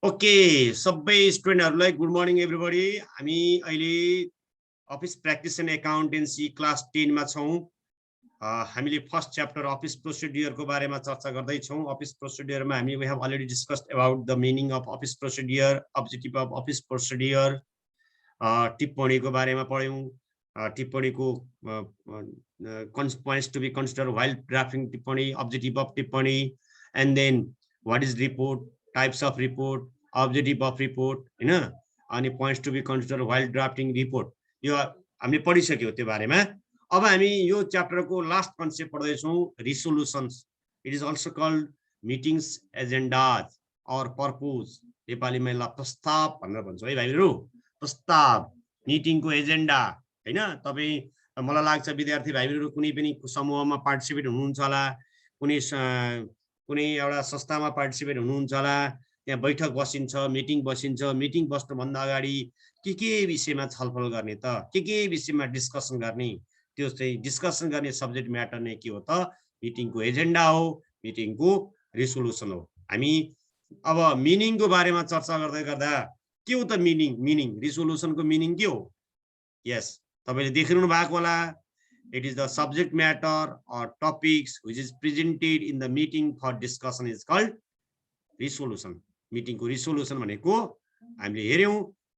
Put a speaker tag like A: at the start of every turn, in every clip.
A: Okay सबै स्टुडेन्टहरुलाई good morning everybody. हामी अहिले office practice and accountancy class 10 मा छौं। हामीले फर्स्ट च्याप्टर अफिस प्रोसिडियर को बारेमा चर्चा गर्दै छौं। अफिस प्रोसिडियर मा हामी we have already discussed about the meaning of office procedure, objective of office procedure, टिप्पणी को बारेमा पढ्यौं। टिप्पणी को points to be considered while drafting टिप्पणी, अब्जेक्टिभ अफ टिप्पणी, and then what is report, types of report, objective of report, हैन, अनि points to be considered while drafting report। यो हामीले पढिसक्यौ त्यो बारेमा। अब हामी यो च्याप्टरको लास्ट कन्सेप्ट पढ्दै छौं, resolutions. It is also called meetings agendas or purpose. नेपालीमा ल प्रस्ताव भनेर भन्छौ है भाइहरु। प्रस्ताव, मिटिङको एजेन्डा, हैन। तपाई मलाई लाग्छ विद्यार्थी भाइहरु कुनै पनि समूहमा पार्टिसिपेट हुनुहुन्छ होला, कुनै एउटा संस्थामा पार्टिसिपेट हुनुहुन्छ होला, त्यहाँ बैठक बसिन्छ, मिटिङ बसिन्छ। मिटिङ बस्नु भन्दा अगाडि के विषयमा छलफल गर्ने त, के विषयमा डिस्कसन गर्ने, त्यो चाहिँ डिस्कसन गर्ने सब्जेक्ट म्याटर नै के हो त, मिटिङको एजेन्डा हो, मिटिङको रिसोल्युसन हो। हामी अब मिनिङको बारेमा चर्चा गर्दै गर्दा के हो त मिनिङ रिसोल्युसनको मिनिङ के हो? यस, तपाईले देखिरहनु भएको होला। It is the subject matter or topics which is presented in the meeting for discussion is called resolution। Meeting को resolution भनेको हामीले हेर्यौं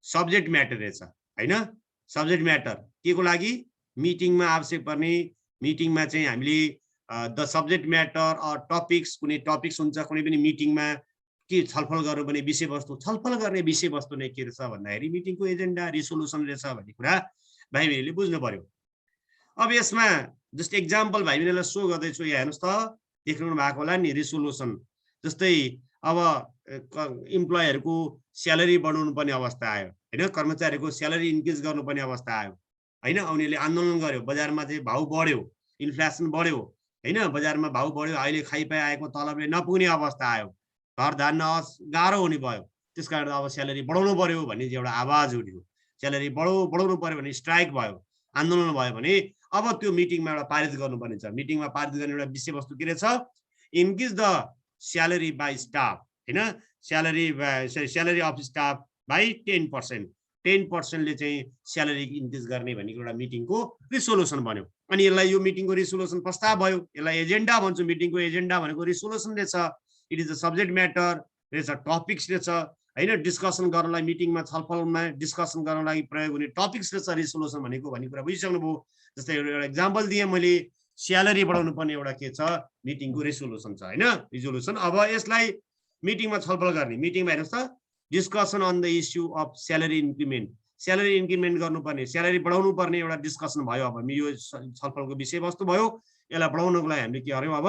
A: सब्जेक्ट म्याटर रहेछ, हैन। सब्जेक्ट म्याटर के को लागि? मिटिङमा आवश्यक पर्ने, मिटिङमा चाहिँ हामीले द सब्जेक्ट म्याटर और टपिक्स, कुनै टपिक्स हुन्छ कुनै पनि मिटिङमा के छलफल गर्नुपर्ने विषयवस्तु, छलफल गर्ने विषयवस्तु नै के रहेछ भन्दाखेरि मिटिङको एजेन्डा रिसोल्युसन रहेछ भन्ने कुरा भाइहरूले बुझ्नु पर्यो। अब यसमा जस्ट एक्जाम्पल भाइहरूले सो गर्दैछु, यहाँ हेर्नुस् त, देख्नु भएको होला नि रिसोल्युसन। जस्तै अब इम्प्लोयरको स्यालेरी बढाउनु पर्ने अवस्था आयो, हैन, कर्मचारीको स्यालेरी इन्क्रिज गर्नुपर्ने अवस्था आयो, हैन। उनीहरूले आन्दोलन गर्यो, बजारमा चाहिँ भाउ बढ्यो, इन्फ्लेसन बढ्यो, हैन, बजारमा भाउ बढ्यो, अहिले खाइपाइ आएको तलबले नपुग्ने अवस्था आयो, घर धान्न गाह्रो हुने भयो, त्यसकारण अब स्यालेरी बढाउनु पर्यो भन्ने एउटा आवाज उठ्यो। स्यालेरी बढाउनु पर्यो भने स्ट्राइक भयो, आन्दोलन भयो भने अब त्यो मिटिङमा एउटा पारित गर्नुपर्ने छ। मिटिङमा पारित गर्ने एउटा विषयवस्तु के रहेछ? Increase the salary by staff, हैन, स्यालेरी अफ स्टाफ बाइ 10%। 10% ले चाहिँ स्यालेरी इन्क्रिज गर्ने भन्ने एउटा मिटिङको रिसोल्युसन बन्यो। अनि यसलाई यो मिटिङको रिसोल्युसन प्रस्ताव भयो, यसलाई एजेन्डा भन्छौँ। मिटिङको एजेन्डा भनेको रिसोल्युसन रहेछ। It is the subject matter रहेछ, टपिक्स रहेछ, हैन। डिस्कसन गर्नलाई, मिटिङमा छलफलमा डिस्कसन गर्न लागि प्रयोग हुने टपिक्स रहेछ रिसोल्युसन भनेको, भन्ने कुरा बुझिसक्नुभयो। जस्तै एउटा एक्जाम्पल दिएँ मैले, स्यालेरी बढाउनु पर्ने एउटा के छ, मिटिङको रिसोल्युसन छ, हैन, रिजोल्युसन। अब यसलाई मिटिङमा छलफल गर्ने, मिटिङमा हेर्नुस् त, discussion on the issue of salary increment, salary increment गर्नुपर्ने, स्यालेरी बढाउनु पर्ने एउटा डिस्कसन भयो। अब यो छलफलको विषयवस्तु भयो। यसलाई बढाउनको लागि हामीले के गर्यौं? अब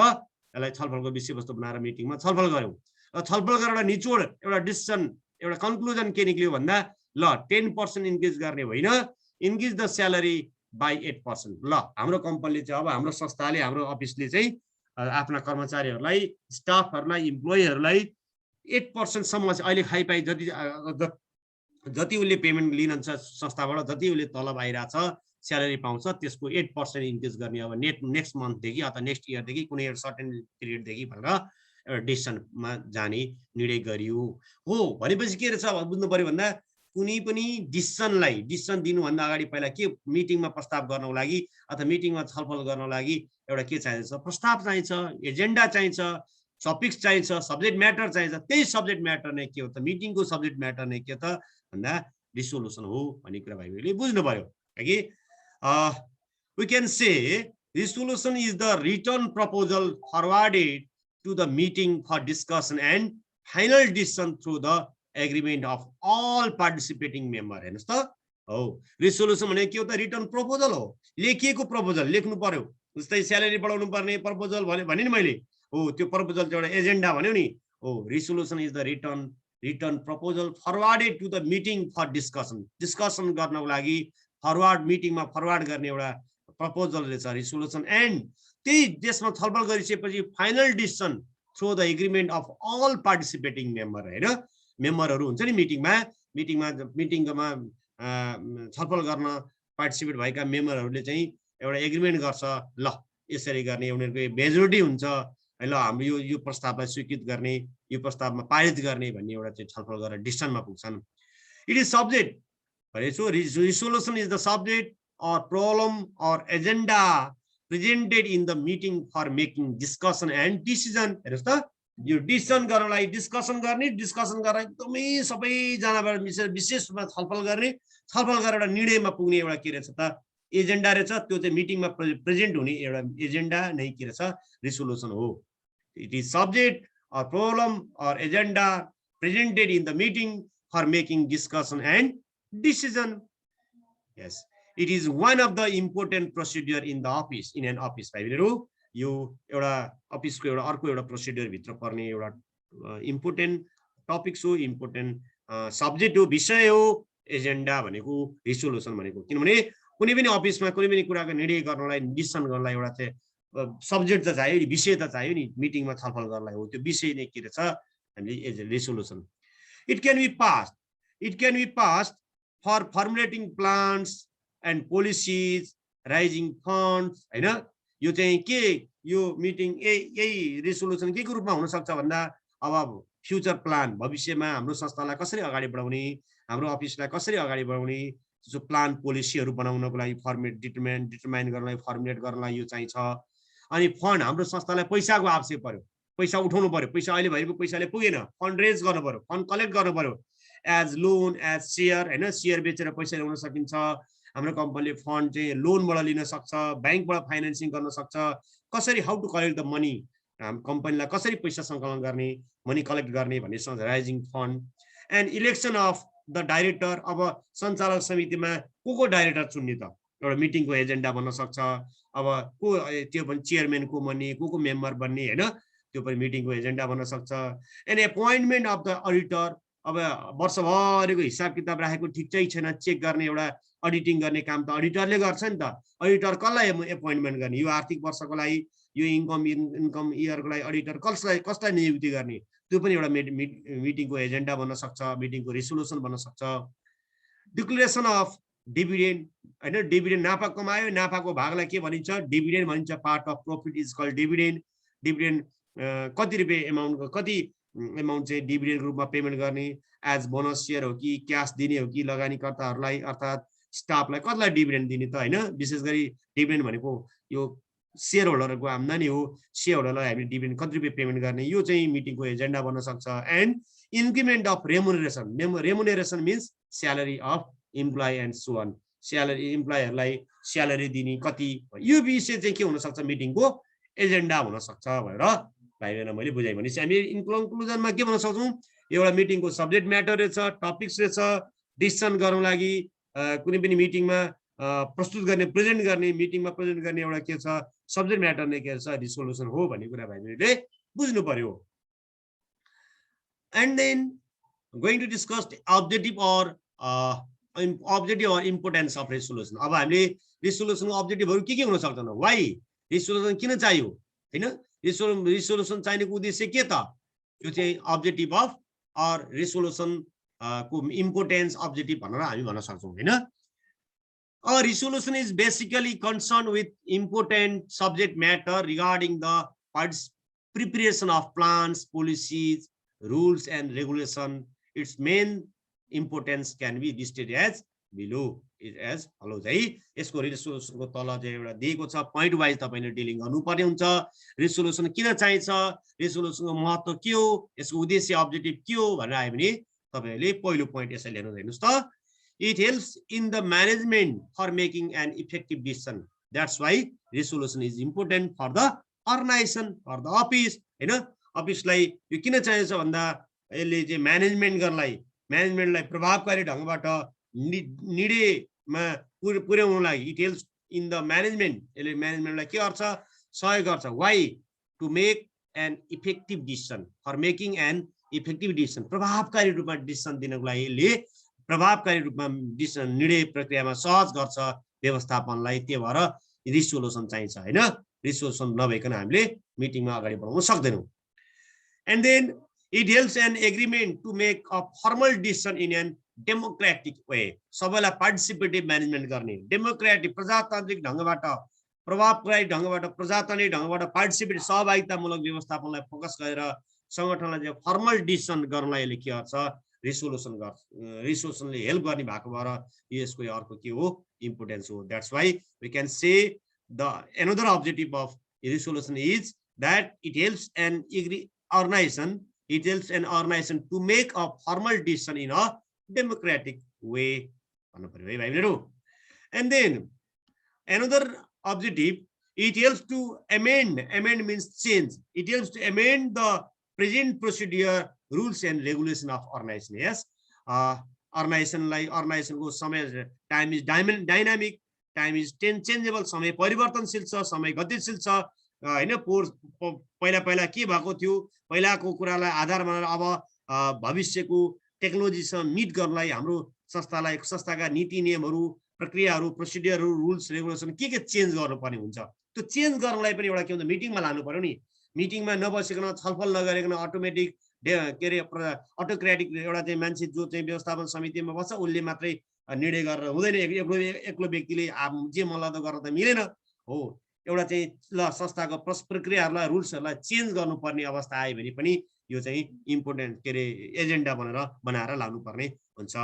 A: यसलाई छलफलको विषयवस्तु बनाएर मिटिङमा छलफल गर्यौं। छलफल गरेर निचोड एउटा डिसिजन, एउटा कन्क्लुजन के निक्ल्यो भन्दा, ल 10% इन्क्रिज गर्ने होइन, इन्क्रिज द स्यालेरी बाइ 8%। ल हाम्रो कम्पनीले चाहिँ, अब हाम्रो संस्थाले, हाम्रो अफिसले चाहिँ आफ्ना कर्मचारीहरूलाई, स्टाफहरूलाई, इम्प्लोइहरूलाई 8% सम्म अहिले खाइपाइ जति उसले पेमेन्ट लिनुहुन्छ संस्थाबाट, जति उसले तलब आइरहेछ, स्यालेरी पाउँछ, त्यसको 8% इन्क्रिज गर्ने अब नेक्स्ट मन्थदेखि अथवा नेक्स्ट इयरदेखि कुनै एउटा सर्टेन पिरियडदेखि भनेर एउटा डिसिसनमा जाने निर्णय गरियो हो। भनेपछि के रहेछ बुझ्नु पर्यो भन्दा, कुनै पनि डिसिसन दिनुभन्दा अगाडि पहिला के मिटिङमा प्रस्ताव गर्नको लागि अथवा मिटिङमा छलफल गर्नको लागि एउटा के चाहिन्छ? प्रस्ताव चाहिन्छ, एजेन्डा चाहिन्छ, टपिक्स चाहिन्छ, सब्जेक्ट म्याटर चाहिन्छ। त्यही सब्जेक्ट म्याटर नै के हो त, मिटिङको सब्जेक्ट म्याटर नै के त भन्दा रिसोल्युसन हो भन्ने कुरा भाइहरूले बुझ्नु पर्यो। We can say resolution is the written proposal forwarded to the meeting for discussion and final decision through the agreement of all participating member। हेर्नुस् त, हो रिसोल्युसन भनेको के हो त? रिटन प्रपोजल हो, लेखिएको प्रपोजल लेख्नु पर्यो। जस्तै स्यालेरी बढाउनु पर्ने प्रपोजल भने नि मैले, हो त्यो प्रपोजल चाहिँ एउटा एजेन्डा भन्यो नि, हो। Resolution is the written proposal forwarded to the meeting for discussion, discussion गर्नको लागि फरवर्ड, मिटिङमा फरवर्ड गर्ने एउटा प्रपोजल रहेछ रिसोल्युसन। एन्ड त्यही देशमा छलफल गरिसकेपछि final decision through the agreement of all participating member, हैन, मेम्बरहरू हुन्छ नि मिटिङमा छलफल गर्न पार्टिसिपेट भएका मेम्बरहरूले चाहिँ एउटा एग्रिमेन्ट गर्छ, ल यसरी गर्ने, उनीहरूको मेजोरिटी हुन्छ, ल हाम्रो यो प्रस्तावलाई स्वीकृत गर्ने, यो प्रस्तावमा पारित गर्ने भन्ने एउटा चाहिँ छलफल गरेर डिसिजनमा पुग्छन्। इट इज सब्जेक्ट भनेको resolution is the subject or problem or agenda presented in the meeting for making discussion and decision. हेर्नुस् त, यो डिसिजन गर्नलाई डिस्कसन गर्ने, डिस्कसन गरेर एकदमै सबैजनाबाट विशेष रूपमा छलफल गर्ने, छलफल गरेर एउटा निर्णयमा पुग्ने एउटा के रहेछ त एजेन्डा रहेछ। त्यो चाहिँ मिटिङमा प्रेजेन्ट हुने एउटा एजेन्डा नै के रहेछ रिसोल्युसन हो। It is subject or problem or agenda presented in the meeting for making discussion and decision. Yes. It is one of the important procedure in the office, in an office. यो एउटा अफिसको एउटा अर्को एउटा प्रोसिडियर भित्र पर्ने एउटा important topics हो, इम्पोर्टेन्ट सब्जेक्ट हो, विषय हो एजेन्डा भनेको, रिसोल्युसन भनेको। किनभने कुनै पनि अफिसमा कुनै पनि कुराको निर्णय गर्नलाई, डिसिसन गर्नलाई एउटा चाहिँ सब्जेक्ट त चाहियो नि, विषय त चाहियो नि, मिटिङमा छलफल गर्नलाई हो। त्यो विषय नै के रहेछ हामीले as a resolution. It can be passed for formulating plans and policies, raising funds, हैन। यो चाहिँ के यो मिटिङ यही रिसोल्युसन के को रूपमा हुन सक्छ भन्दा अब फ्युचर प्लान, भविष्यमा हाम्रो संस्थालाई कसरी अगाडि बढाउने, हाम्रो अफिसलाई कसरी अगाडि बढाउने, जो प्लान पोलिसीहरू बनाउनको लागि डिटरमाइन गर्नलाई, फर्मुलेट गर्नलाई यो चाहिन्छ। अनि फन्ड, हाम्रो संस्थालाई पैसाको आवश्यक पर्यो, पैसा उठाउनु पर्यो, पैसा अहिले भएको पैसाले पुगेन, फन्ड रेज गर्नु पर्यो, फन्ड कलेक्ट गर्नु पर्यो, एज लोन एज सेयर, हैन। सेयर बेचेर पैसा ल्याउन सकिन्छ। हाम्रो कम्पनीले फन्ड चाहिँ लोनबाट लिन सक्छ, ब्याङ्कबाट फाइनेन्सिङ गर्न सक्छ। कसरी how to collect the money, कम्पनीलाई कसरी पैसा सङ्कलन गर्ने, मनी कलेक्ट गर्ने भन्ने raising fund. And election of the director, अब सञ्चालक समितिमा को डाइरेक्टर चुन्ने त एउटा मिटिङको एजेन्डा बन्न सक्छ। अब को त्यो पनि चेयरम्यान को बन्ने, को मेम्बर बन्ने, हैन, त्यो पनि मिटिङको एजेन्डा बन्न सक्छ। And appointment of the auditor, अब वर्षभरिको हिसाब किताब राखेको ठिक चाहिँ छैन, चेक गर्ने एउटा अडिटिङ गर्ने काम त अडिटरले गर्छ नि त। अडिटर कसलाई एपोइन्टमेन्ट गर्ने, यो आर्थिक वर्षको लागि, यो इन्कम इयरको लागि अडिटर कसलाई नियुक्ति गर्ने, त्यो पनि एउटा मिटिङको एजेन्डा बन्न सक्छ, मिटिङको रिसोल्युसन बन्न सक्छ। डिक्लेरेसन अफ डिभिडेन्ड, हैन, डिभिडेन्ड नाफा कमायो, नाफाको भागलाई के भनिन्छ, डिभिडेन्ड भनिन्छ। Part of profit is called dividend. Dividend कति रुपैयाँ एमाउन्ट, कति एमाउन्ट चाहिँ डिभिडेन्डको रूपमा पेमेन्ट गर्ने, एज बोनस सेयर हो कि क्यास दिने हो कि लगानीकर्ताहरूलाई अर्थात् स्टाफलाई कतिलाई डिभिडेन्ड दिने त, हैन। विशेष गरी डिभिडेन्ड भनेको यो सेयर होल्डरको आम्दानी हो, सेयर होल्डरलाई हामीले डिभिडेन्ड कति रुपैयाँ पेमेन्ट गर्ने, यो चाहिँ मिटिङको एजेन्डा बन्न सक्छ। And increment of remuneration, remuneration means salary of employee and so on, salary इम्प्लोइहरूलाई स्यालेरी दिने कति, यो विषय चाहिँ के हुन सक्छ मिटिङको एजेन्डा हुन सक्छ भनेर भाइबेन मैले बुझाइ। भनेपछि हामी इन्क्लुजनमा के भन्न सक्छौँ, एउटा मिटिङको सब्जेक्ट म्याटर रहेछ, टपिक्स रहेछ, डिसिसन गर्नको लागि कुनै पनि मिटिङमा प्रस्तुत गर्ने, प्रेजेन्ट गर्ने, मिटिङमा प्रेजेन्ट गर्ने एउटा के छ सब्जेक्ट म्याटर नै के छ रिसोल्युसन हो भन्ने कुरा भाइहरूले बुझ्नु पर्यो। And then going to discuss objective or importance of resolution. अब हामीले रिसोल्युसनको अब्जेक्टिभहरू के हुन सक्छन्, वाइ रिसोल्युसन किन चाहियो, हैन, रिसोल्युसन चाहिनेको उद्देश्य के त, यो चाहिँ अब्जेक्टिभ अफ अर रिसोल्युसन को इम्पोर्टेन्स अब्जेक्टिभ भनेर हामी भन्न सक्छौँ, हैन। A resolution is basically concerned with important subject matter regarding the preparation of plans, policies, rules and regulation. Its main importance can be listed as below, as follows. यसको रिसोल्युसनको तल चाहिँ एउटा दिएको छ, पॉइन्ट वाइज तपाईले डिलिङ गर्नुपर्ने हुन्छ। रिसोल्युसन किन चाहिन्छ, रिसोल्युसनको महत्व के हो, यसको उद्देश्य अब्जेक्टिभ के हो भनेर आयो भने तपाईले पहिलो पॉइन्ट यसै लिनु हेर्नुस् त। It helps in the management for making an effective decision. That's why resolution is important for the organization, for the office, हैन। अफिसलाई यो किन चाहिन्छ भन्दा यसले चाहिँ म्यानेजमेन्टलाई प्रभावकारी ढंगबाट निर्णयमा पुर्याउनको लागि it helps in the management, यसले म्यानेजमेन्टलाई के गर्छ, सहयोग गर्छ। Why? To make an effective decision, for making an effective decision, प्रभावकारी रूपमा डिसिसन दिनको लागि यसले प्रभावकारी रूपमा निर्णय प्रक्रियामा सहज गर्छ व्यवस्थापनलाई। त्यही भएर रिसोल्युसन चाहिन्छ, हैन। रिसोल्युसन नभइकन हामीले मिटिङमा अगाडि बढाउन सक्दैनौँ। And then it helps an agreement to make a formal decision in an democratic way. सबैलाई पार्टिसिपेटिभ म्यानेजमेन्ट गर्ने, डेमोक्रेटिक प्रजातान्त्रिक ढंगबाट प्रभावकारी ढङ्गबाट प्रजातान्त्रिक ढङ्गबाट पार्टिसिपेट सहभागितामूलक व्यवस्थापनलाई फोकस गरेर संगठनलाई चाहिँ फर्मल डिसिसन गर्नलाई यसले के गर्छ रिसोल्युसनले हेल्प गर्ने भएको भएर यसको अर्को के हो इम्पोर्टेन्स हो that's why we can say the another objective of resolution is that it helps an organisation to make a formal decision in a democratic way भन्नु पर्यो है भाइहरू and then another objective, it helps to amend means change, it helps to amend the present procedure rules and regulation of organization. Yes, organization को समय time is dynamic, time is changeable, समय परिवर्तनशील छ, समय गतिशील छ हैन। पहिला पहिला के भएको थियो, पहिलाको कुरालाई आधार मानेर अब भविष्यको टेक्नोलोजीसँग मिट गर्नलाई हाम्रो संस्थाका नीति नियमहरू प्रक्रियाहरू प्रोसिडियरहरू रुल्स रेगुलेसन के चेन्ज गर्नुपर्ने हुन्छ। त्यो चेन्ज गर्नलाई पनि एउटा के हुन्छ मिटिङमा लानु पर्यो नि। मिटिङमा नबसिकन छलफल नगरिकन अटोमेटिक के अरे अटोक्रेटिक एउटा चाहिँ मान्छे जो चाहिँ व्यवस्थापन समितिमा बस्छ उसले मात्रै निर्णय गरेर हुँदैन। एक्लो व्यक्तिले जे मलाई त गर्न त मिलेन हो। एउटा चाहिँ ल संस्थाको प्रक्रियाहरूलाई रुल्सहरूलाई चेन्ज गर्नुपर्ने अवस्था आयो भने पनि यो चाहिँ इम्पोर्टेन्ट के अरे एजेन्डा बनाएर लानुपर्ने हुन्छ।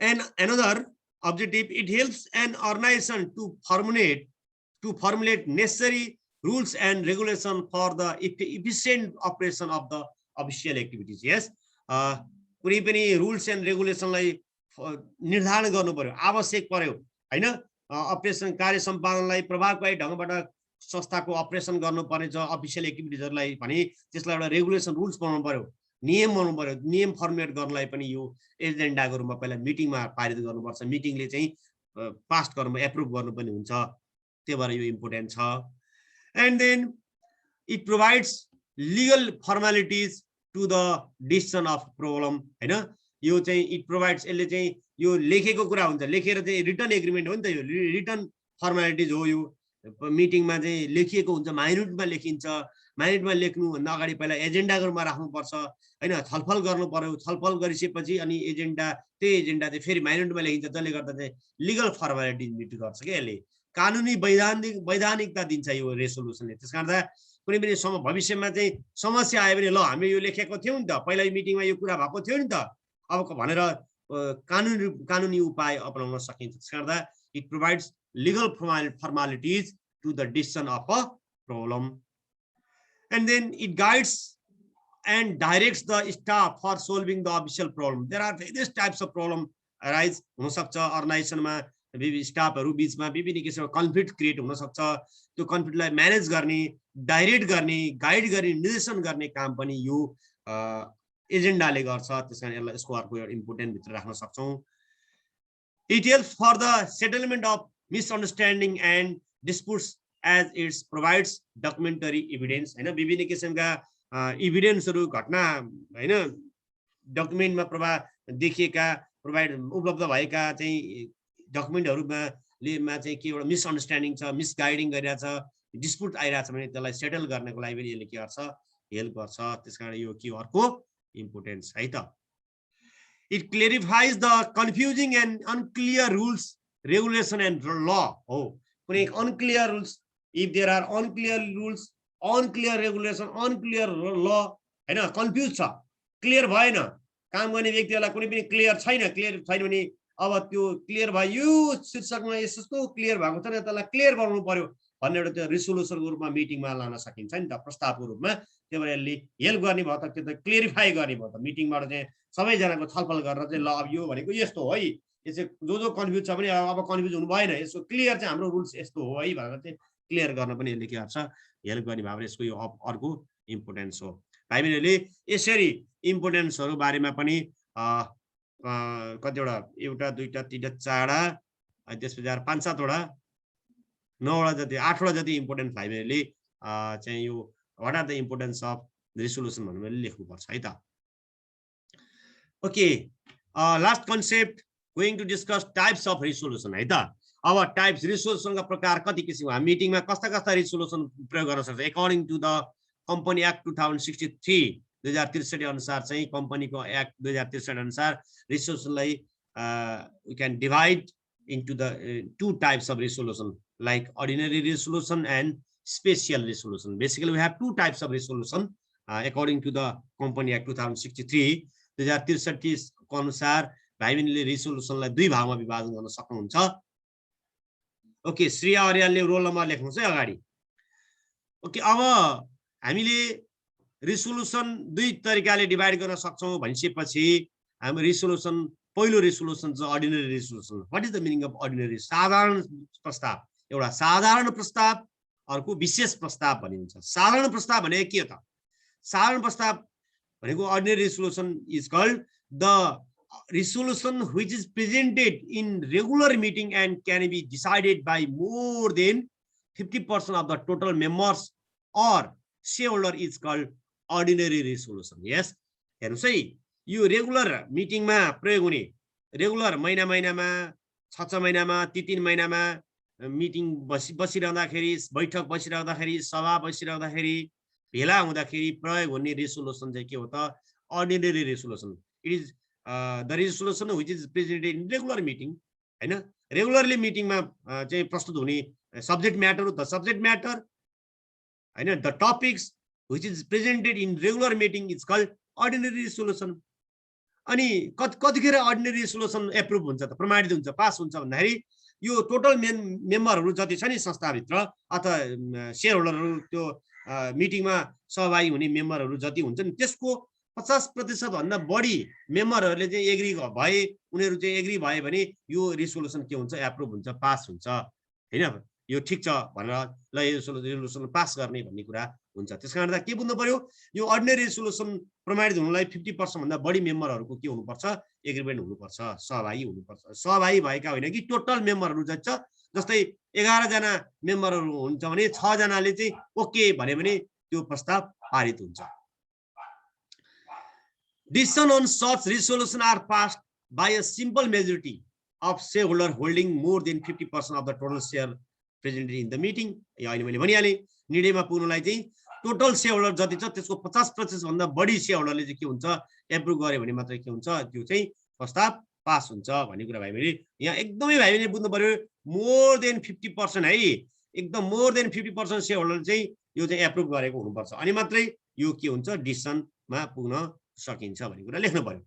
A: And another objective, it helps an organization to formulate necessary rules and regulation for the efficient operation of the official activities. Yes, कुनै पनि rules and regulation लाई निर्धारण गर्नु पर्यो, आवश्यक पर्यो हैन। अपरेसन कार्य सम्पादनलाई प्रभावकारी ढङ्गबाट संस्थाको अपरेसन गर्नुपर्ने छ अफिसियल एक्टिभिटिजहरुलाई भने त्यसलाई एउटा रेगुलेसन रुल्स बनाउनु पर्यो, नियम बनाउनु पर्यो। नियम फर्मुलेट गर्नलाई पनि यो एजेन्डाको रूपमा पहिला मिटिङमा पारित गर्नुपर्छ, मिटिङले चाहिँ पास गर्नु एप्रुभ गर्नु पनि हुन्छ। त्यही भएर यो इम्पोर्टेन्ट छ। And then it provides legal formalities to the decision of problem हैन। यो चाहिँ इट प्रोभाइड्स, यसले चाहिँ यो लेखेको कुरा हुन्छ, लेखेर चाहिँ रिटन एग्रिमेन्ट हो नि त, यो रिटन फर्मालिटिज हो। यो मिटिङमा चाहिँ लेखिएको हुन्छ, माइन्युटमा लेखिन्छ। माइन्युटमा लेख्नुभन्दा अगाडि पहिला एजेन्डाको रूपमा राख्नुपर्छ हैन, छलफल गर्नु पर्यो। छलफल गरिसकेपछि अनि त्यही एजेन्डा चाहिँ फेरि माइन्युटमा लेखिन्छ। जसले गर्दा चाहिँ लिगल फर्मालिटिज मिट गर्छ क्या यसले, कानुनी वैधानिकता दिन्छ यो रेसोल्युसनले। त्यस कारण कुनै पनि भविष्यमा चाहिँ समस्या आयो भने ल हामीले यो लेखेको थियौँ नि त, पहिला मिटिङमा यो कुरा भएको थियो नि त अब भनेर कानुनी उपाय अपनाउन सकिन्छ। त्यस कारण it provides legal formalities to the decision of a problem. And then it guides and directs the staff for solving the official problem. There are various types of problem arise. हुन सक्छ अर्गनाइजेसनमा स्टाफहरु बीचमा विभिन्न किसिमको कन्फ्लिक्ट क्रिएट हुन सक्छ। त्यो कन्फ्लिक्टलाई manage गर्ने, direct गर्ने, गाइड गर्ने, निर्देशन गर्ने काम पनि यो एजेन्डाले गर्छ। त्यसकारण यसलाई यसको अर्को इम्पोर्टेन्ट भित्र राख्न सक्छौं। It helps for the settlement of misunderstanding and disputes as it provides documentary evidence. हैन, विभिन्न किसिमका एभिडेन्सहरु घटना हैन डकुमेन्टमा देखिएका प्रोभाइड उपलब्ध भएका चाहिँ डकुमेन्टहरुमा चाहिँ के एउटा मिसअन्डरस्ट्यान्डिङ छ, मिसगाइडिङ गरिरहेछ, डिस्प्युट आइरहेछ भने त्यसलाई सेटल गर्नको लागि पनि यसले के गर्छ, हेल्प गर्छ। त्यसकारण यो के अर्को इम्पोर्टेन्स है त। It clarifies the confusing and unclear rules, regulation and law. Oh, unclear rules. If there are unclear rules, unclear regulation, unclear law, हैन कन्फ्युज छ, क्लियर भएन, काम गर्ने व्यक्तिहरुलाई कुनै पनि क्लियर छैन भने अब त्यो क्लियर भयो, शीर्षकमा यस्तो क्लियर भएको छ नि त्यसलाई क्लियर बनाउनु पर्यो भन्ने एउटा त्यो रिसोल्युसनको रूपमा मिटिङमा लान सकिन्छ नि त, प्रस्तावको रूपमा। त्यही भएर यसले हेल्प गर्ने भयो त, त्यो त क्लियरिफाई गर्ने भयो त। मिटिङबाट चाहिँ सबैजनाको छलफल गरेर चाहिँ ल अब यो भनेको यस्तो हो है, यो चाहिँ जो कन्फ्युज छ भने अब कन्फ्युज हुनु भएन, यसको क्लियर चाहिँ हाम्रो रुल्स यस्तो हो है भनेर चाहिँ क्लियर गर्न पनि यसले के गर्छ, हेल्प गर्ने भएर यसको यो अर्को इम्पोर्टेन्स हो। भाइबहिनीहरूले यसरी इम्पोर्टेन्सहरु बारेमा पनि कतिवटा एउटा दुईटा तीनटा चारवटा त्यसपछि 5-7 वटा 9 वटा जति 8 वटा जति इम्पोर्टेन्ट भाइबहिनीहरूले चाहिँ यो what are the importance of resolution भनेर लेख्नुपर्छ है त। Okay, last concept going to discuss types of resolution है त। अब टाइप्स रिसोल्युसनका प्रकार कति किसिमको, हामी मिटिङमा कस्ता कस्ता रिसोल्युसन प्रयोग गर्न सक्छ according to the company act 2063 2063 अनुसार चाहिँ कम्पनीको एक्ट 2063 अनुसार रिसोल्युसनलाई we can divide into the two types of resolution like ordinary resolution and special resolution. Basically, we have two types of resolution according to the Company Act 2063. 2063 को अनुसार भाइ बहिनीले रिजोल्युसनलाई दुई भागमा विभाजन गर्न सक्नुहुन्छ। ओके, श्रेया अर्यालले रोल नम्बर लेख्नुहोस् है अगाडि। ओके, अब हामीले रिजोल्युसन दुई तरिकाले डिभाइड गर्न सक्छौं भनिसकेपछि हामी रिजोल्युसन पहिलो रिजोल्युसन चाहिँ ordinary resolution. What is the meaning of ordinary? साधारण प्रस्ताव। एउटा साधारण प्रस्ताव, अर्को विशेष प्रस्ताव भनिन्छ। साधारण प्रस्ताव भने के हो त? साधारण प्रस्ताव भनेको ordinary resolution is called the resolution which is presented in regular meeting and can be decided by more than 50% of the total members or shareholder is called ordinary resolution. Yes, हेर्नुस् है, यो रेगुलर मिटिङमा प्रयोग हुने, regular महिना महिनामा, 6 महिनामा, 3 महिनामा मिटिङ बसिरहँदाखेरि, बैठक बसिरहँदाखेरि, सभा बसिरहँदाखेरि, भेला हुँदाखेरि प्रयोग हुने रेजोल्युसन चाहिँ के हो त? Ordinary resolution. It is the resolution which is presented in regular meeting, हैन? रेगुलरली मिटिङमा चाहिँ प्रस्तुत हुने subject matter, the subject matter, हैन? The topics which is presented in regular meeting is called ordinary resolution. अनि कतिखेर अर्डिनरी रिजोल्युसन एप्रुभ हुन्छ त, प्रमाणित हुन्छ, पास हुन्छ भन्दाखेरि यो टोटल मेम्बरहरू जति छ नि संस्थाभित्र अथवा शेयर होल्डरहरू, त्यो मिटिङमा सहभागी हुने मेम्बरहरू जति हुन्छ नि, त्यसको 50% भन्दा बढी मेम्बरहरूले चाहिँ एग्री भए, उनीहरू चाहिँ एग्री भए भने यो रिजोल्युसन के हुन्छ? एप्रुभ हुन्छ, पास हुन्छ, हैन? यो ठीक छ भनेर ल यो रिजोल्युसन पास गर्ने भन्ने कुरा हुन्छ। त्यसकारण के बुझ्नु पर्यो? यो अर्डिनरी रिजोल्युसन प्रमाणित हुनलाई 50% भन्दा बढी मेम्बरहरूको के हुनुपर्छ? एग्रीमेन्ट हुनुपर्छ, सहभागी हुनुपर्छ। सहभागी भएका होइन कि टोटल मेम्बरहरू जति छ, जस्तै 11 जना मेम्बरहरू हुन्छ भने 6 जनाले चाहिँ ओके भन्यो भने त्यो प्रस्ताव पारित हुन्छ। Decision on such resolution are passed by a simple majority of shareholder holding more than 50% of the total share presented in the meeting. यो अहिले मैले भनिहालेँ, निर्णयमा पुग्नलाई चाहिँ टोटल शेयरहोल्डर जति छ त्यसको 50% भन्दा बढी शेयरहोल्डरले चाहिँ के हुन्छ? एप्रुभ गर्यो भने मात्रै के हुन्छ? त्यो चाहिँ प्रस्ताव पास हुन्छ भन्ने कुरा भाइ बहिनी यहाँ एकदमै भाइ बहिनी बुझ्नु पर्यो। मोर देन 50% है, एकदम मोर देन 50% शेयरहोल्डर चाहिँ यो चाहिँ एप्रुभ गरेको हुनुपर्छ, अनि मात्रै यो के हुन्छ? डिसिजनमा पुग्न सकिन्छ भन्ने कुरा लेख्नु पर्यो।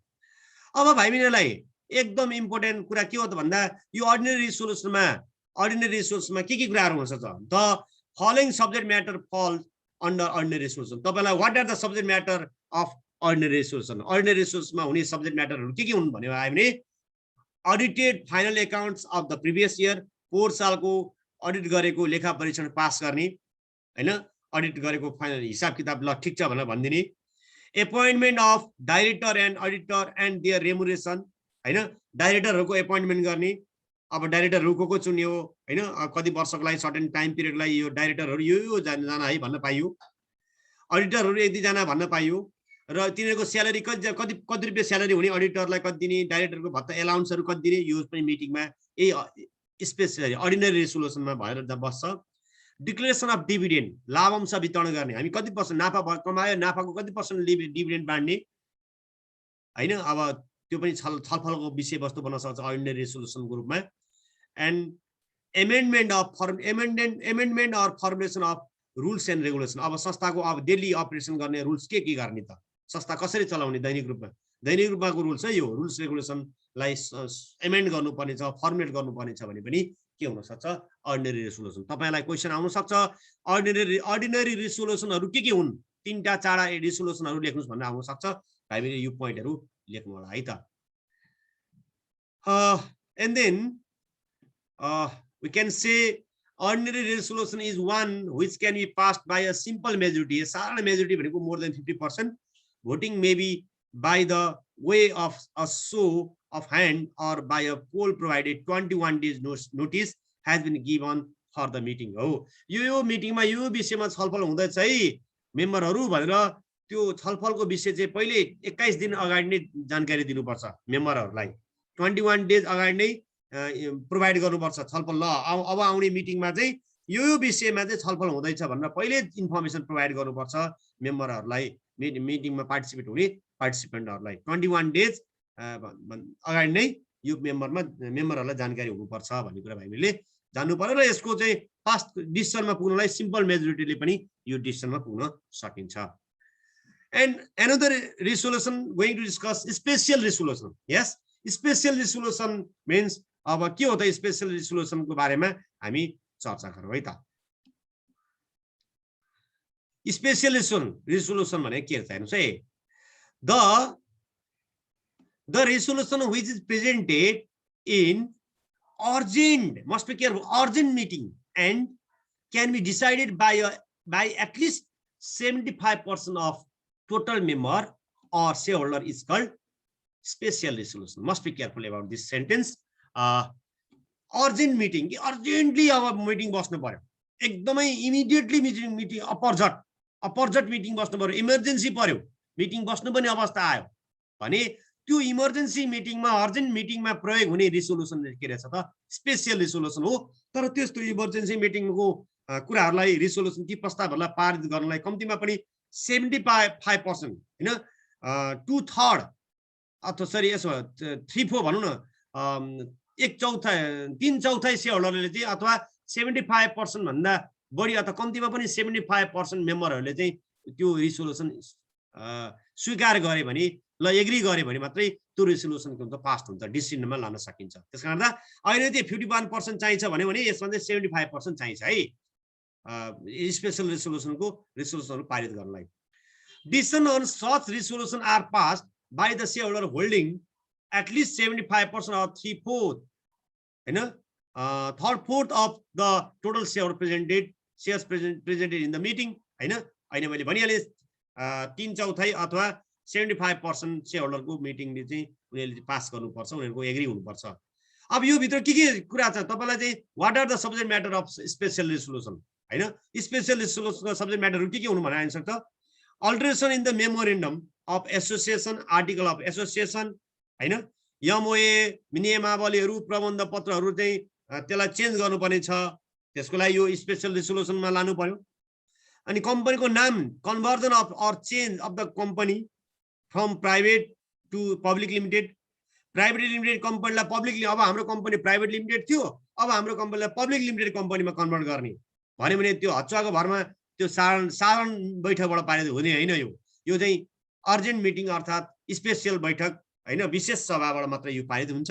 A: अब भाइ बहिनीलाई एकदम इम्पोर्टेन्ट कुरा के हो त भन्दा यो अर्डिनरी रिजोल्युसनमा के कुराहरू हुन सक्छ? The following subject matter falls under ordinary resolution. तपाईलाई what are the subject matter of ordinary resolution? Ordinary रिजोल्युसनमा हुने सब्जेक्ट म्याटरहरू के हुन् भन्यो भने audited final accounts of the previous year, पोहोर सालको अडिट गरेको लेखा परीक्षण पास गर्ने, हैन? अडिट गरेको फाइनल हिसाब किताब ल ठीक छ भनेर भनिदिने। Appointment of director and auditor and their remuneration, हैन? डाइरेक्टरहरूको एपोइन्टमेन्ट गर्ने। अब डाइरेक्टरहरू को चुन्यो, हैन? कति वर्षको लागि, सर्टेन टाइम पिरियडलाई यो डाइरेक्टरहरू यो जना है भन्न पाइयो। अडिटरहरू 1-2 जना भन्न पाइयो र तिनीहरूको स्यालेरी कति रुपियाँ स्यालेरी हुने, अडिटरलाई कति दिने, डाइरेक्टरको भत्ता एलाउन्सहरू कति दिने, यो पनि मिटिङमा यही स्पेसिफिकली अर्डिनरी रिजोल्युसनमा भएर बस्छ। डिक्लेरेसन अफ डिभिडेन्ड, लाभांश वितरण गर्ने, हामी कति पर्सेन्ट नाफा कमायो, नाफाको कति पर्सेन्ट डिभिडेन्ड बाँड्ने, हैन? अब त्यो पनि छलफलको विषयवस्तु बन्न सक्छ अर्डिनरी रिजोल्युसनको रूपमा। And amendment or formulation of rules and regulation. अब संस्थाको अब डेली अपरेसन गर्ने रुल्स के गर्ने त? संस्था कसरी चलाउने दैनिक रूपमाको रुल्स है, यो रुल्स रेगुलेसनलाई एमेन्ड गर्नुपर्ने छ, फर्मुलेट गर्नुपर्ने छ भने पनि के हुन सक्छ? Ordinary resolution. तपाईलाई क्वेशन आउन सक्छ अर्डिनरी रिजोल्युसनहरू के हुन्? 3टा 4टा रिजोल्युसनहरू लेख्नुस् भन्ने आउन सक्छ। भाइ बहिनी यो पोइन्टहरू लेख्नु होला है त। And then we can say ordinary resolution is one which can be passed by a simple majority. साधारण majority भनेको more than 50%. Voting may be by the way of a show of hand or by a poll provided 21 days notice has been given for the meeting. हो, यो मिटिङमा यो विषयमा छलफल हुँदैछ है मेम्बरहरू भनेर त्यो छलफलको विषय चाहिँ पहिले 21 दिन अगाडि नै जानकारी दिनुपर्छ मेम्बरहरूलाई। 21 डेज अगाडि नै प्रोभाइड गर्नुपर्छ छलफल। ल अब आउने मिटिङमा चाहिँ यो विषयमा चाहिँ छलफल हुँदैछ भनेर पहिले इन्फर्मेसन प्रोभाइड गर्नुपर्छ मेम्बरहरूलाई, मिटिङमा पार्टिसिपेट हुने पार्टिसिपेन्टहरूलाई। 21 डेज अगाडि नै यो मेम्बरहरूलाई जानकारी हुनुपर्छ भन्ने कुरा हामीले जान्नु पर्यो र यसको चाहिँ फास्ट डिसिजनमा पुग्नलाई सिम्पल मेजोरिटीले पनि यो डिसिजनमा पुग्न सकिन्छ। And another resolution going to discuss special resolution. Yes, special resolution means अब के हो त स्पेशल रिजोल्युसन को बारेमा हामी चर्चा गरौँ है त। स्पेशल रिजोल्युसन भने के छ हेर्नुस् है। The resolution which is presented in urgent, must be careful, urgent meeting and can be decided by at least 75% of total member or shareholder is called special resolution. Must be careful about this sentence. Urgent meeting, urgently our meeting बस्नु पर्यो, एकदमै immediately meeting अपरझट meeting बस्नु पर्यो, emergency पर्यो, meeting बस्नु पनि अवस्था आयो भने त्यो इमर्जेन्सी मिटिङमा अर्जेन्ट मिटिङमा प्रयोग हुने रिजोल्युसन के रहेछ त स्पेशल रिजोल्युसन हो। तर त्यस्तो इमर्जेन्सी मिटिङको कुराहरूलाई रिजोल्युसन कि प्रस्तावहरूलाई पारित गर्नलाई कम्तीमा पनि 75% हैन 2/3 अथवा सरी यसो 3/4 भनौं न 1/4 शेयरहोल्डरले चाहिँ अथवा 75% भन्दा बढी अथवा कम्तीमा पनि 75% मेम्बरहरूले चाहिँ त्यो रिजोल्युसन स्वीकार गरे भने ल एग्री गरे भने मात्रै त्यो रिजोल्युसन के हुन्छ पास हुन्छ, डिसिजनमा लान सकिन्छ। त्यसकारण अहिले चाहिँ 51% चाहिन्छ भने यसमा चाहिँ 75% चाहिन्छ है स्पेशल रिजोल्युसनहरू पारित गर्नलाई। Decision on such resolution are passed by the shareholder holding at least 75% or 3/4 हैन 3/4 of the total shares presented in the meeting हैन। अहिले मैले भनिहालेँ 3/4 अथवा 75% शेयरहोल्डरको मिटिङले चाहिँ उनीहरूले पास गर्नुपर्छ, उनीहरूको एग्री हुनुपर्छ। अब यो भित्र के कुरा छ तपाईलाई चाहिँ what are the subject matter of special resolution हैन। स्पेशल रिजोल्युसनको सब्जेक्ट म्याटरहरु के हुनु भन्न सक्छ? Alteration in the memorandum of association, article of association हैन, एमओए नियमावलीहरु प्रबन्ध पत्रहरु चाहिँ त्यसलाई चेन्ज गर्नुपर्ने छ, त्यसको लागि यो स्पेशल रिजोल्युसनमा लानु पर्यो। अनि कम्पनीको नाम conversion of or change of the company from private to public limited, private limited कम्पनीलाई पब्लिकली, अब हाम्रो कम्पनी प्राइवेट लिमिटेड थियो, अब हाम्रो कम्पनीलाई पब्लिक लिमिटेड कम्पनीमा कन्भर्ट गर्ने भन्यो भने त्यो हच्चाको भरमा त्यो साधारण बैठकबाट पारित हुने हैन। यो चाहिँ अर्जेन्ट मिटिङ अर्थात स्पेशल बैठक हैन, विशेष सभाबाट मात्र यो पारित हुन्छ।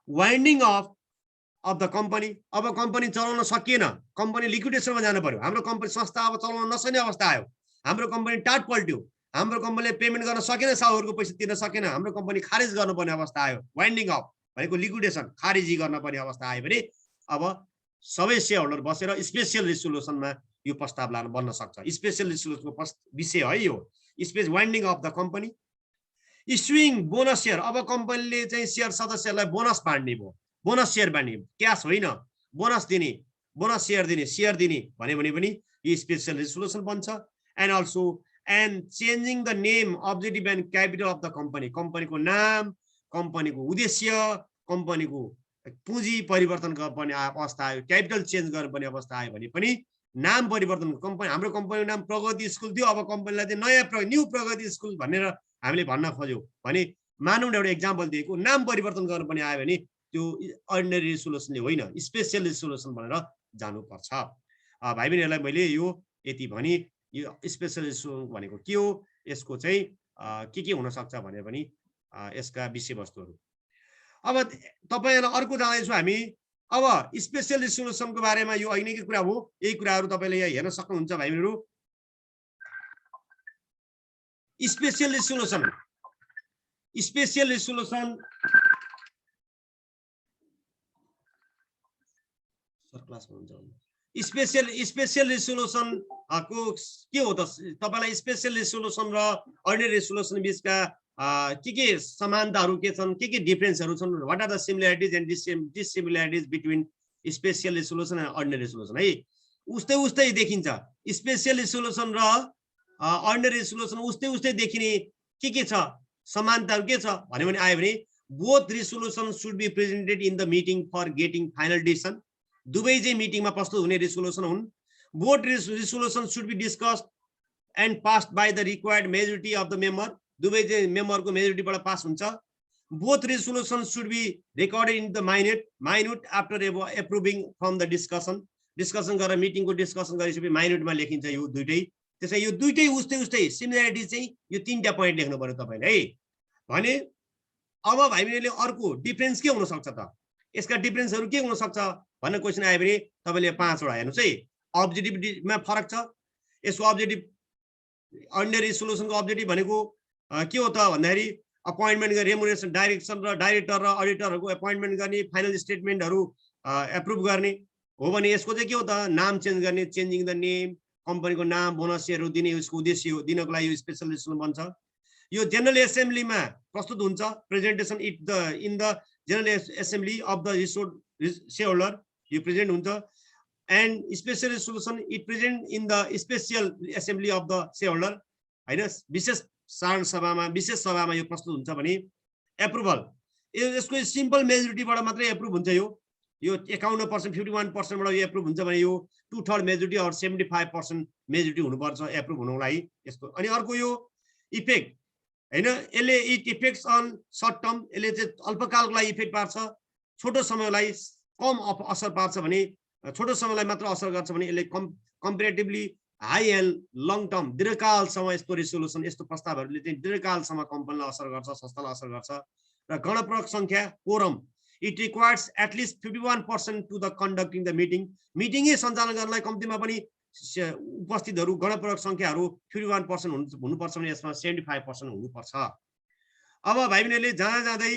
A: वाइन्डिङ अफ द कम्पनी, अब कम्पनी चलाउन सकिएन, कम्पनी लिक्विडेसनमा जानु पर्यो, हाम्रो कम्पनी संस्था अब चलाउन नसक्ने अवस्था आयो, हाम्रो कम्पनी टाट पल्ट्यो, हाम्रो कम्पनीले पेमेन्ट गर्न सकेन, साहुहरूको पैसा तिर्न सकेन, हाम्रो कम्पनी खारेज गर्नुपर्ने अवस्था आयो। वाइन्डिङ अफ भनेको लिक्विडेसन, खारेजी गर्नुपर्ने अवस्था आयो भने अब सबै शेयरहोल्डर बसेर स्पेशल रिजोल्युसनमा यो प्रस्ताव लान बन्न सक्छ। स्पेशल रिजोल्युसनको विषय है यो special winding of the company. Issuing bonus share, अब कम्पनीले चाहिँ शेयर सदस्यहरूलाई बोनस बाँड्ने भयो, बोनस शेयर बाँड्ने, क्याश होइन, बोनस दिने, बोनस शेयर दिने भने पनि यो स्पेशल रिजोल्युसन बन्छ। And also and changing the name, objective and capital of the company, कम्पनीको नाम, कम्पनीको उद्देश्य, कम्पनीको पुँजी परिवर्तन गर्ने अवस्था आयो, क्यापिटल चेन्ज गर्नुपर्ने अवस्था आयो भने पनि नाम परिवर्तन, कम्पनी हाम्रो कम्पनीको नाम प्रगति स्कुल थियो, अब कम्पनीलाई चाहिँ नयाँ न्यू प्रगति स्कुल भनेर हामीले भन्न खोज्यौँ भने मानौँ न एउटा एक्जाम्पल दिएको, नाम परिवर्तन गर्नुपर्ने आयो भने त्यो अर्डिनरी रिजोल्युसनले होइन, स्पेशल रिजोल्युसन भनेर जानुपर्छ। भाइ बहिनीहरूलाई मैले यो यति भनी यो स्पेशल रिजोल्युसन भनेको के हो, यसको चाहिँ के हुन सक्छ भनेर पनि यसका विषयवस्तुहरू। अब तपाईहरुलाई अर्को जाँदैछु हामी। अब स्पेशल रिजोल्युसनको बारेमा यो अघिनैको कुरा हो, यही कुराहरू तपाईले यहाँ हेर्न सक्नुहुन्छ भाइ बहिनीहरु। स्पेशल रिजोल्युसन सर क्लासमा हुन्छ। स्पेशल रिजोल्युसन को के हो त तपाईलाई स्पेशल रिजोल्युसन र अर्डिनरी रिजोल्युसन बीचका के समानताहरू के छन्, के डिफरेन्सहरू छन्, what are the similarities and dissimilarities between special resolution and ordinary resolution है। उस्तै देखिन्छ स्पेशल रिजोल्युसन र अर्डिनरी रिजोल्युसन उस्तै देखिने के छ, समानताहरू के छ भन्यो भने आयो भने both resolution should be presented in the meeting for getting final decision, दुवै चाहिँ मिटिङमा प्रस्तुत हुने रिजोल्युसन हुन्। Both resolution should be discussed and passed by the required majority of the member, दुवै चाहिँ मेम्बरको मेजोरिटीबाट पास हुन्छ। both resolutions should be recorded in the minute after approving from the discussion गरेर मिटिङको डिस्कसन गरेपछि माइन्युटमा लेखिन्छ यो दुईटै त्यसै यो दुईटै उस्तै सिमिलरिटी चाहिँ यो तीनटा पोइन्ट लेख्नु पर्यो तपाईले है भने अब भाइ बहिनीले अर्को डिफरेन्स के हुन सक्छ त यसका डिफरेन्सहरु के हुन सक्छ भन्ने क्वेशन आयो भने तपाईले 5 वटा हेर्नुस् है अब्जेक्टिभमा फरक छ यसको अब्जेक्टिभ अर्डिनरी सोलुसनको अब्जेक्टिभ भनेको के हो त भन्दाखेरि अपॉइंटमेंट गर्ने रेमुनेसन डाइरेक्सन र डाइरेक्टर र अडिटरहरुको अपॉइंटमेंट गर्ने फाइनल स्टेटमेन्टहरु एप्रुभ गर्ने हो भने यसको चाहिँ के हो त नाम चेन्ज गर्ने चेन्जिङ द नेम कम्पनीको नाम बोनसहरु दिने यसको उद्देश्य हो दिनको लागि यो स्पेशल रेजोल्युसन बन्छ यो जनरल एसेम्ब्लीमा प्रस्तुत हुन्छ presentation in the general assembly of the shareholder यो प्रेजेन्ट हुन्छ and special resolution it present in the special assembly of the shareholder हैन विशेष साधारण सभामा विशेष सभामा यो प्रस्तुत हुन्छ भने एप्रुभल यसको सिम्पल मेजोरिटीबाट मात्रै एप्रुभ हुन्छ यो 51% 51% बाट यो एप्रुभ हुन्छ भने यो 2/3 मेजोरिटी अर 75% मेजोरिटी हुनुपर्छ एप्रुभ हुनको लागि यसको अनि अर्को यो इफेक्ट हैन यसले it effects on short term यसले चाहिँ अल्पकालको लागि इफेक्ट पार्छ छोटो समयलाई कम असर पार्छ भने छोटो समयलाई मात्र असर गर्छ भने यसले comparatively high and long term दीर्घकालसम्म यस्तो रेजोल्युसन यस्तो प्रस्तावहरुले चाहिँ दीर्घकालसम्म कम्पनीलाई असर गर्छ संस्थालाई असर गर्छ र गणप्रयोग संख्या quorum it requires at least 51% to the conducting the meeting मिटिङै सञ्चालन गर्नलाई कम्तिमा पनि उपस्थितहरु गणप्रयोग संख्याहरु 51% हुनुपर्छ भने यसमा 75% हुनुपर्छ अब भाइ बहिनीले जाँदै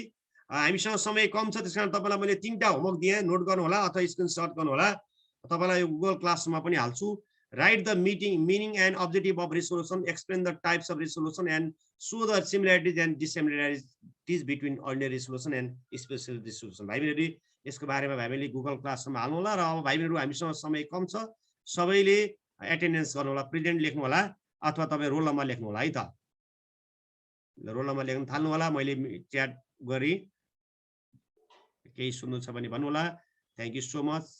A: हामीसँग समय कम छ त्यसकारण तपाईलाई मैले तीनटा होमवर्क दिए नोट गर्नु होला अथवा स्क्रिनशट गर्नु होला तपाईलाई यो गुगल क्लासमा पनि हाल्छु write the meaning and objective of resolution explain the types of resolution and show the similarities and dissimilarities between ordinary resolution and special resolution भाइ बहिनीहरु यसको बारेमा भाइ बहिनीले गुगल क्लासमा हाल्नु होला र अब भाइ बहिनीहरु हामीसँग समय कम छ सबैले एटेन्डेन्स गर्नु होला प्रेजेन्ट लेख्नु होला अथवा तपाई रोल नम्बर लेख्नु होला है त रोल नम्बर लेख्न थाल्नु होला मैले च्याट गरी केही सुन्नु छ भने भन्नु होला थ्यांक यू सो मच